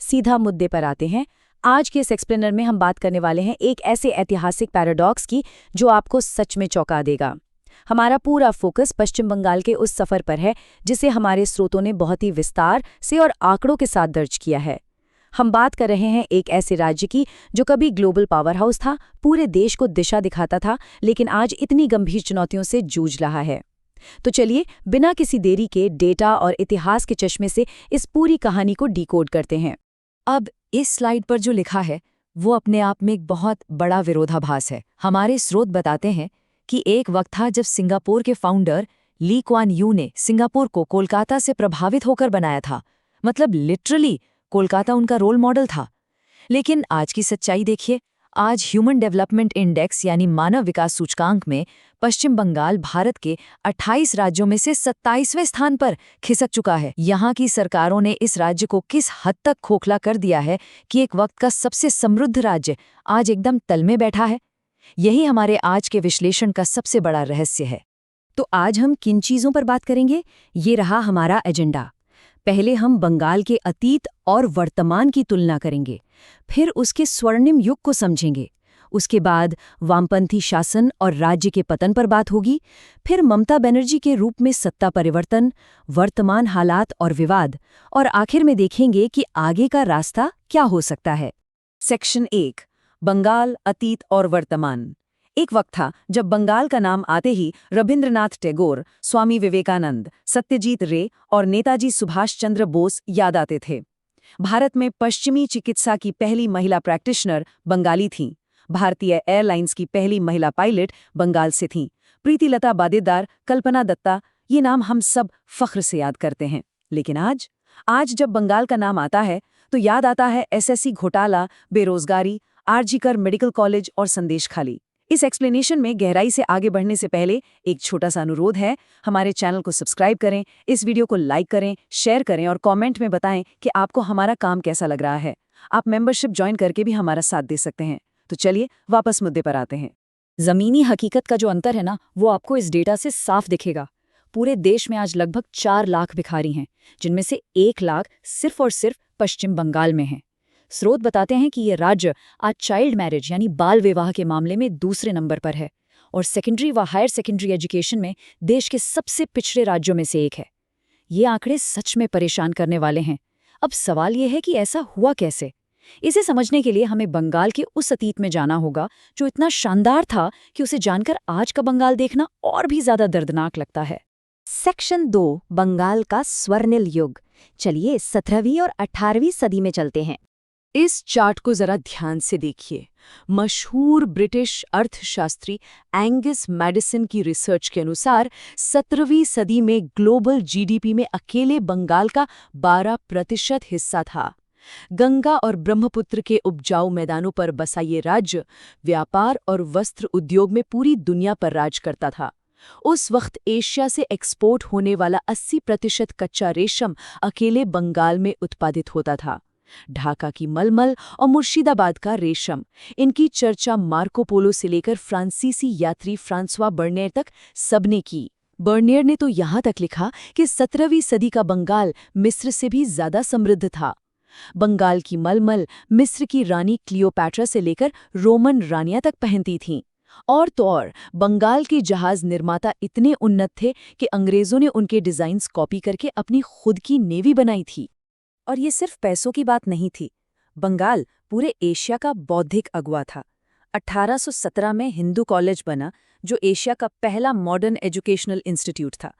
सीधा मुद्दे पर आते हैं। आज के इस एक्सप्लेनर में हम बात करने वाले हैं एक ऐसे ऐतिहासिक पैराडॉक्स की जो आपको सच में चौंका देगा। हमारा पूरा फोकस पश्चिम बंगाल के उस सफर पर है जिसे हमारे स्रोतों ने बहुत ही विस्तार से और आंकड़ों के साथ दर्ज किया है। हम बात कर रहे हैं एक ऐसे राज्य की जो कभी ग्लोबल पावर हाउस था, पूरे देश को दिशा दिखाता था, लेकिन आज इतनी गंभीर चुनौतियों से जूझ रहा है। तो चलिए बिना किसी देरी के डेटा और इतिहास के चश्मे से इस पूरी कहानी को डिकोड करते हैं। अब इस स्लाइड पर जो लिखा है वो अपने आप में एक बहुत बड़ा विरोधाभास है। हमारे स्रोत बताते हैं कि एक वक्त था जब सिंगापुर के फाउंडर ली क्वान यू ने सिंगापुर को कोलकाता से प्रभावित होकर बनाया था। मतलब लिटरली कोलकाता उनका रोल मॉडल था। लेकिन आज की सच्चाई देखिए। आज ह्यूमन डेवलपमेंट इंडेक्स यानी मानव विकास सूचकांक में पश्चिम बंगाल भारत के 28 राज्यों में से 27वें स्थान पर खिसक चुका है। यहाँ की सरकारों ने इस राज्य को किस हद तक खोखला कर दिया है कि एक वक्त का सबसे समृद्ध राज्य आज एकदम तल में बैठा है। यही हमारे आज के विश्लेषण का सबसे बड़ा रहस्य है। तो आज हम किन चीज़ों पर बात करेंगे, ये रहा हमारा एजेंडा। पहले हम बंगाल के अतीत और वर्तमान की तुलना करेंगे, फिर उसके स्वर्णिम युग को समझेंगे। उसके बाद वामपंथी शासन और राज्य के पतन पर बात होगी, फिर ममता बनर्जी के रूप में सत्ता परिवर्तन, वर्तमान हालात और विवाद, और आखिर में देखेंगे कि आगे का रास्ता क्या हो सकता है। सेक्शन 1, बंगाल, अतीत और वर्तमान। एक वक्त था जब बंगाल का नाम आते ही रविंद्रनाथ टैगोर, स्वामी विवेकानंद, सत्यजीत रे और नेताजी सुभाष चंद्र बोस याद आते थे। भारत में पश्चिमी चिकित्सा की पहली महिला प्रैक्टिशनर बंगाली थीं। भारतीय एयरलाइंस की पहली महिला पायलट बंगाल से थीं। प्रीतिलता वाडेदार, कल्पना दत्ता, ये नाम हम सब फख्र से याद करते हैं। लेकिन आज जब बंगाल का नाम आता है तो याद आता है एसएससी घोटाला, बेरोजगारी, आरजी कर मेडिकल कॉलेज और संदेश खाली। इस एक्सप्लेनेशन में गहराई से आगे बढ़ने से पहले एक छोटा सा अनुरोध है, हमारे चैनल को सब्सक्राइब करें, इस वीडियो को लाइक करें, शेयर करें और कमेंट में बताएं कि आपको हमारा काम कैसा लग रहा है। आप मेंबरशिप ज्वाइन करके भी हमारा साथ दे सकते हैं। तो चलिए वापस मुद्दे पर आते हैं। ज़मीनी हकीकत का जो अंतर है ना, वो आपको इस डेटा से साफ दिखेगा। पूरे देश में आज लगभग 4 लाख भिखारी हैं, जिनमें से 1 लाख सिर्फ और सिर्फ पश्चिम बंगाल में हैं। स्रोत बताते हैं कि ये राज्य आज चाइल्ड मैरिज यानी बाल विवाह के मामले में दूसरे नंबर पर है और सेकेंडरी व हायर सेकेंडरी एजुकेशन में देश के सबसे पिछड़े राज्यों में से एक है। ये आंकड़े सच में परेशान करने वाले हैं। अब सवाल ये है कि ऐसा हुआ कैसे। इसे समझने के लिए हमें बंगाल के उस अतीत में जाना होगा जो इतना शानदार था कि उसे जानकर आज का बंगाल देखना और भी ज्यादा दर्दनाक लगता है। सेक्शन 2, बंगाल का स्वर्णिम युग। चलिए 17वीं और 18वीं सदी में चलते हैं। इस चार्ट को जरा ध्यान से देखिए। मशहूर ब्रिटिश अर्थशास्त्री एंगस मैडिसन की रिसर्च के अनुसार 17वीं सदी में ग्लोबल जीडीपी में अकेले बंगाल का 12% हिस्सा था। गंगा और ब्रह्मपुत्र के उपजाऊ मैदानों पर बसा ये राज्य व्यापार और वस्त्र उद्योग में पूरी दुनिया पर राज करता था। उस वक्त एशिया से एक्सपोर्ट होने वाला 80% कच्चा रेशम अकेले बंगाल में उत्पादित होता था। ढाका की मलमल और मुर्शिदाबाद का रेशम, इनकी चर्चा मार्को पोलो से लेकर फ्रांसीसी यात्री फ्रांसवा बर्नियर तक सबने की। बर्नियर ने तो यहाँ तक लिखा कि 17वीं सदी का बंगाल मिस्र से भी ज्यादा समृद्ध था। बंगाल की मलमल मिस्र की रानी क्लियोपैट्रा से लेकर रोमन रानियां तक पहनती थीं। और तो और बंगाल के जहाज निर्माता इतने उन्नत थे कि अंग्रेजों ने उनके डिजाइन्स कॉपी करके अपनी खुद की नेवी बनाई थी। और ये सिर्फ पैसों की बात नहीं थी। बंगाल पूरे एशिया का बौद्धिक अगुवा था। 1817 में हिंदू कॉलेज बना जो एशिया का पहला मॉडर्न एजुकेशनल इंस्टीट्यूट था।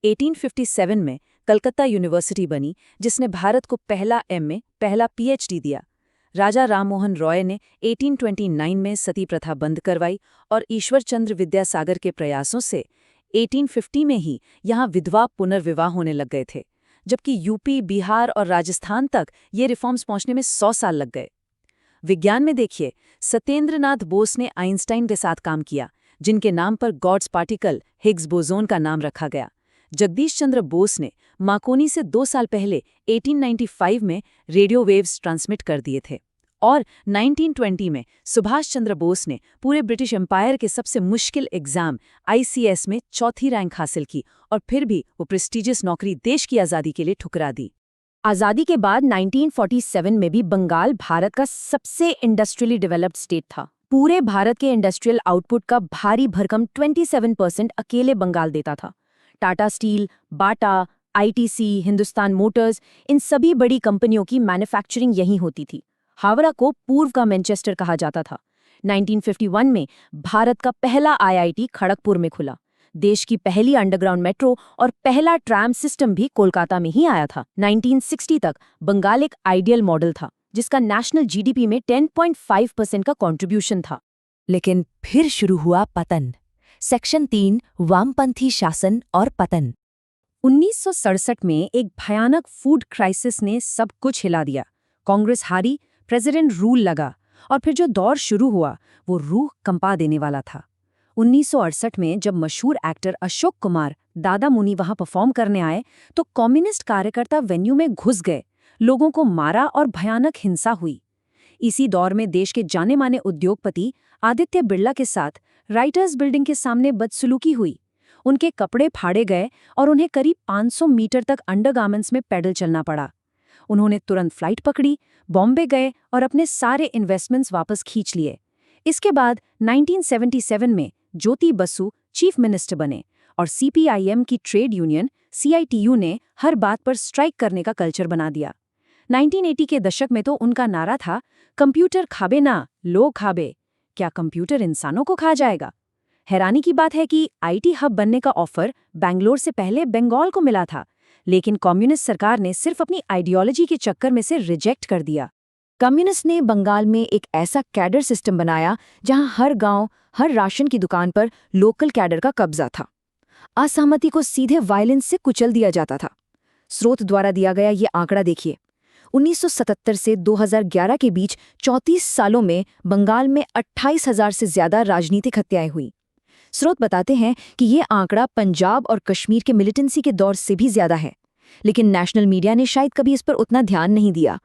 1857 में कलकत्ता यूनिवर्सिटी बनी जिसने भारत को पहला एमए, पहला पीएचडी दिया। राजा राममोहन रॉय ने 1829 में सती प्रथा बंद करवाई और ईश्वरचंद्र विद्यासागर के प्रयासों से 1850 में ही यहाँ विधवा पुनर्विवाह होने लग गए थे, जबकि यूपी, बिहार और राजस्थान तक ये रिफॉर्म्स पहुंचने में 100 साल लग गए। विज्ञान में देखिए, सत्येंद्रनाथ बोस ने आइंस्टाइन के साथ काम किया, जिनके नाम पर गॉड्स पार्टिकल हिग्स बोसोन का नाम रखा गया। जगदीश चंद्र बोस ने मार्कोनी से 2 साल पहले 1895 में रेडियो वेव्स ट्रांसमिट कर दिए थे। और 1920 में सुभाष चंद्र बोस ने पूरे ब्रिटिश एम्पायर के सबसे मुश्किल एग्जाम आईसीएस में 4थी रैंक हासिल की और फिर भी वो प्रेस्टीजियस नौकरी देश की आज़ादी के लिए ठुकरा दी। आज़ादी के बाद 1947 में भी बंगाल भारत का सबसे इंडस्ट्रियली डेवलप्ड स्टेट था। पूरे भारत के इंडस्ट्रियल आउटपुट का भारी भरकम 27% अकेले बंगाल देता था। टाटा स्टील, बाटा, आईटीसी, हिंदुस्तान मोटर्स, इन सभी बड़ी कंपनियों की मैन्युफैक्चरिंग यहीं होती थी। हावड़ा को पूर्व का मैनचेस्टर कहा जाता था। 1951 में भारत का पहला आईआईटी खड़गपुर में खुला। देश की पहली अंडरग्राउंड मेट्रो और पहला ट्राम सिस्टम भी कोलकाता में ही आया था। 1960 तक बंगाल एक आइडियल मॉडल था, जिसका नेशनल जीडीपी में 10.5% का कंट्रीब्यूशन था। लेकिन फिर शुरू हुआ पतन। सेक्शन 3, वामपंथी शासन और पतन। 1967 में एक भयानक फूड क्राइसिस ने सब कुछ हिला दिया। कांग्रेस हारी, प्रेसिडेंट रूल लगा, और फिर जो दौर शुरू हुआ वो रूह कंपा देने वाला था। 1968 में जब मशहूर एक्टर अशोक कुमार दादा मुनि वहां परफॉर्म करने आए तो कम्युनिस्ट कार्यकर्ता वेन्यू में घुस गए, लोगों को मारा और भयानक हिंसा हुई। इसी दौर में देश के जाने माने उद्योगपति आदित्य बिड़ला के साथ राइटर्स बिल्डिंग के सामने बदसलूकी हुई। उनके कपड़े फाड़े गए और उन्हें करीब 500 मीटर तक अंडरगारमेंट्स में पैदल चलना पड़ा। उन्होंने तुरंत फ्लाइट पकड़ी, बॉम्बे गए और अपने सारे इन्वेस्टमेंट्स वापस खींच लिए। इसके बाद 1977 में ज्योति बसु चीफ मिनिस्टर बने और सीपीआईएम की ट्रेड यूनियन सीआईटीयू ने हर बात पर स्ट्राइक करने का कल्चर बना दिया। 1980 के दशक में तो उनका नारा था, कंप्यूटर खाबे ना, लोग खाबे। क्या कंप्यूटर इंसानों को खा जाएगा? हैरानी की बात है कि आईटी हब बनने का ऑफर बेंगलोर से पहले बंगाल को मिला था, लेकिन कम्युनिस्ट सरकार ने सिर्फ अपनी आइडियोलॉजी के चक्कर में से रिजेक्ट कर दिया। कम्युनिस्ट ने बंगाल में एक ऐसा कैडर सिस्टम बनाया जहां हर गांव, हर राशन की दुकान पर लोकल कैडर का कब्जा था। असहमति को सीधे वायलेंस से कुचल दिया जाता था। स्रोत द्वारा दिया गया ये आंकड़ा देखिए, 1977 से 2011 के बीच 34 सालों में बंगाल में 28,000 से ज्यादा राजनीतिक हत्याएं हुई। स्रोत बताते हैं कि ये आंकड़ा पंजाब और कश्मीर के मिलिटेंसी के दौर से भी ज्यादा है, लेकिन नेशनल मीडिया ने शायद कभी इस पर उतना ध्यान नहीं दिया।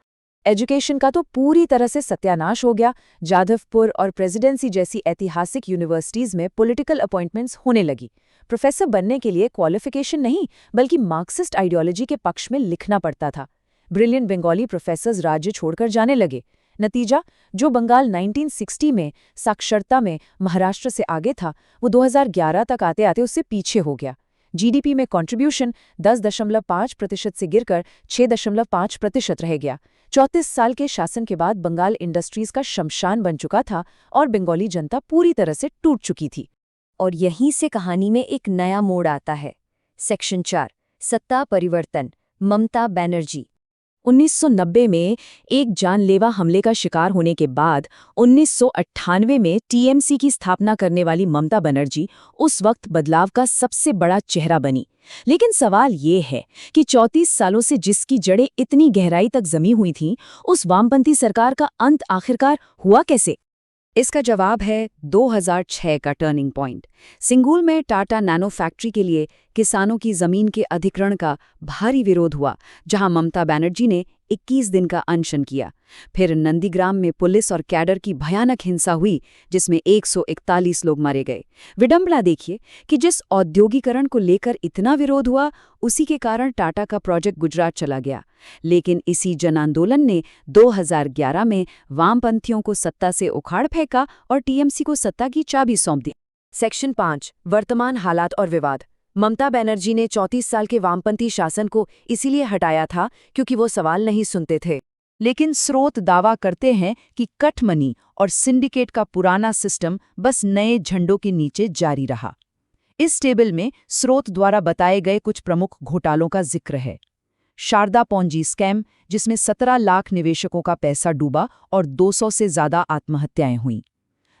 एजुकेशन का तो पूरी तरह से सत्यानाश हो गया। जाधवपुर और प्रेसिडेंसी जैसी ऐतिहासिक यूनिवर्सिटीज में पॉलिटिकल अपॉइंटमेंट्स होने लगी। प्रोफेसर बनने के लिए क्वालिफिकेशन नहीं, बल्कि मार्क्सिस्ट आइडियोलॉजी के पक्ष में लिखना पड़ता था। ब्रिलियंट बंगाली प्रोफेसर्स राज्य छोड़कर जाने लगे। नतीजा, जो बंगाल 1960 में साक्षरता में महाराष्ट्र से आगे था, वो 2011 तक आते आते उससे पीछे हो गया। जीडीपी में कंट्रीब्यूशन 10.5% से गिरकर 6.5% रह गया। 34 साल के शासन के बाद बंगाल इंडस्ट्रीज का शमशान बन चुका था और बंगाली जनता पूरी तरह से टूट चुकी थी। और यहीं से कहानी में एक नया मोड़ आता है। सेक्शन 4, सत्ता परिवर्तन, ममता बनर्जी। 1990 में एक जानलेवा हमले का शिकार होने के बाद 1998 में टीएमसी की स्थापना करने वाली ममता बनर्जी उस वक्त बदलाव का सबसे बड़ा चेहरा बनी। लेकिन सवाल ये है कि 34 सालों से जिसकी जड़ें इतनी गहराई तक जमी हुई थीं, उस वामपंथी सरकार का अंत आखिरकार हुआ कैसे? इसका जवाब है 2006 का टर्निंग पॉइंट। सिंगूर में टाटा नैनो फैक्ट्री के लिए किसानों की जमीन के अधिग्रहण का भारी विरोध हुआ, जहां ममता बनर्जी ने 21 दिन का अनशन किया। फिर नंदीग्राम में पुलिस और कैडर की भयानक हिंसा हुई, जिसमें 141 लोग मारे गए। विडंबना देखिए कि जिस औद्योगिकरण को लेकर इतना विरोध हुआ, उसी के कारण टाटा का प्रोजेक्ट गुजरात चला गया। लेकिन इसी जन आंदोलन ने 2011 में वामपंथियों को सत्ता से उखाड़ फेंका और टीएमसी को सत्ता की चाबी सौंप दी। सेक्शन 5, वर्तमान हालात और विवाद। ममता बनर्जी ने 34 साल के वामपंथी शासन को इसीलिए हटाया था क्योंकि वो सवाल नहीं सुनते थे। लेकिन स्रोत दावा करते हैं कि कटमनी और सिंडिकेट का पुराना सिस्टम बस नए झंडों के नीचे जारी रहा। इस टेबल में स्रोत द्वारा बताए गए कुछ प्रमुख घोटालों का जिक्र है। शारदा पोंजी स्कैम, जिसमें 17 लाख निवेशकों का पैसा डूबा और 200 से ज्यादा आत्महत्याएं हुईं।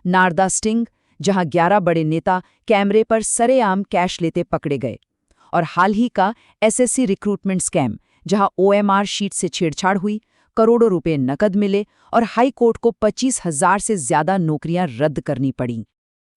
नारदा स्टिंग, जहां 11 बड़े नेता कैमरे पर सरेआम कैश लेते पकड़े गए। और हाल ही का एसएससी रिक्रूटमेंट स्कैम, जहां ओएमआर शीट से छेड़छाड़ हुई, करोड़ों रुपए नकद मिले और हाई कोर्ट को 25,000 से ज्यादा नौकरियां रद्द करनी पड़ीं।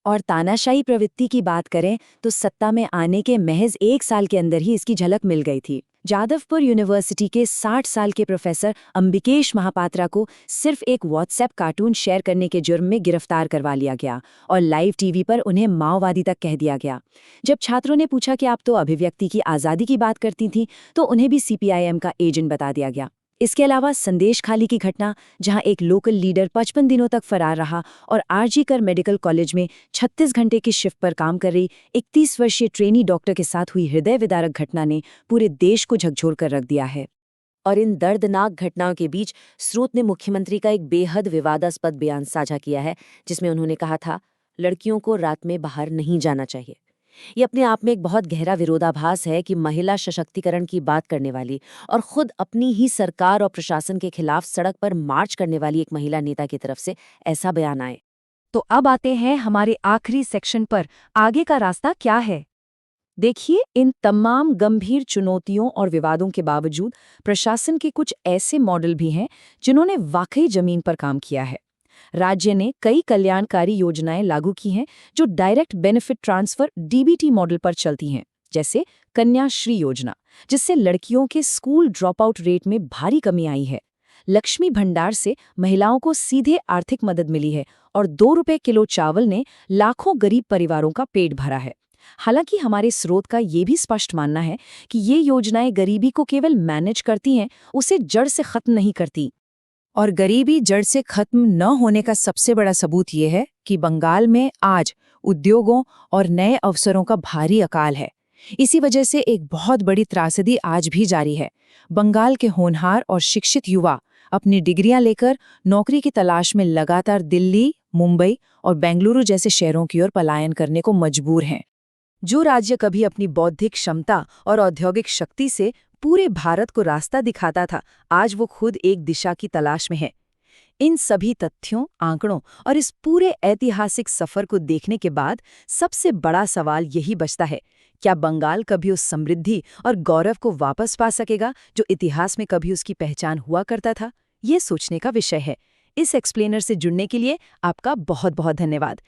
और तानाशाही प्रवृत्ति की बात करें तो सत्ता में आने के महज 1 साल के अंदर ही इसकी झलक मिल गई थी। जादवपुर यूनिवर्सिटी के 60 साल के प्रोफेसर अंबिकेश महापात्रा को सिर्फ एक व्हाट्सएप कार्टून शेयर करने के जुर्म में गिरफ्तार करवा लिया गया और लाइव टीवी पर उन्हें माओवादी तक कह दिया गया। जब छात्रों ने पूछा कि आप तो अभिव्यक्ति की आज़ादी की बात करती थीं, तो उन्हें भी सीपीआईएम का एजेंट बता दिया गया। इसके अलावा संदेश खाली की घटना, जहां एक लोकल लीडर 55 दिनों तक फरार रहा और आरजी कर मेडिकल कॉलेज में 36 घंटे की शिफ्ट पर काम कर रही 31 वर्षीय ट्रेनी डॉक्टर के साथ हुई हृदय विदारक घटना ने पूरे देश को झकझोर कर रख दिया है। और इन दर्दनाक घटनाओं के बीच स्रोत ने मुख्यमंत्री का एक बेहद विवादास्पद बयान साझा किया है, जिसमें उन्होंने कहा था, लड़कियों को रात में बाहर नहीं जाना चाहिए। ये अपने आप में एक बहुत गहरा विरोधाभास है कि महिला सशक्तिकरण की बात करने वाली और खुद अपनी ही सरकार और प्रशासन के खिलाफ सड़क पर मार्च करने वाली एक महिला नेता की तरफ से ऐसा बयान आए। तो अब आते हैं हमारे आखिरी सेक्शन पर, आगे का रास्ता क्या है। देखिए, इन तमाम गंभीर चुनौतियों और विवादों के बावजूद प्रशासन के कुछ ऐसे मॉडल भी हैं जिन्होंने वाकई जमीन पर काम किया है। राज्य ने कई कल्याणकारी योजनाएं लागू की हैं जो direct benefit transfer DBT model पर चलती हैं, जैसे कन्याश्री योजना, जिससे लड़कियों के स्कूल ड्रॉप आउट रेट में भारी कमी आई है। लक्ष्मी भंडार से महिलाओं को सीधे आर्थिक मदद मिली है और 2 रुपए किलो चावल ने लाखों गरीब परिवारों का पेट भरा है। हालांकि हमारे स्रोत का ये भी स्पष्ट मानना है कि ये योजनाएं गरीबी को केवल मैनेज करती हैं, उसे जड़ से खत्म नहीं करती। और गरीबी जड़ से खत्म न होने का सबसे बड़ा सबूत ये है कि बंगाल में आज उद्योगों और नए अवसरों का भारी अकाल है। इसी वजह से एक बहुत बड़ी त्रासदी आज भी जारी है। बंगाल के होनहार और शिक्षित युवा अपनी डिग्रियां लेकर नौकरी की तलाश में लगातार दिल्ली, मुंबई और बेंगलुरु जैसे शहरों की ओर पलायन करने को मजबूर हैं। जो राज्य कभी अपनी बौद्धिक क्षमता और औद्योगिक शक्ति से पूरे भारत को रास्ता दिखाता था, आज वो खुद एक दिशा की तलाश में है। इन सभी तथ्यों, आंकड़ों और इस पूरे ऐतिहासिक सफर को देखने के बाद सबसे बड़ा सवाल यही बचता है, क्या बंगाल कभी उस समृद्धि और गौरव को वापस पा सकेगा जो इतिहास में कभी उसकी पहचान हुआ करता था? ये सोचने का विषय है। इस एक्सप्लेनर से जुड़ने के लिए आपका बहुत बहुत धन्यवाद।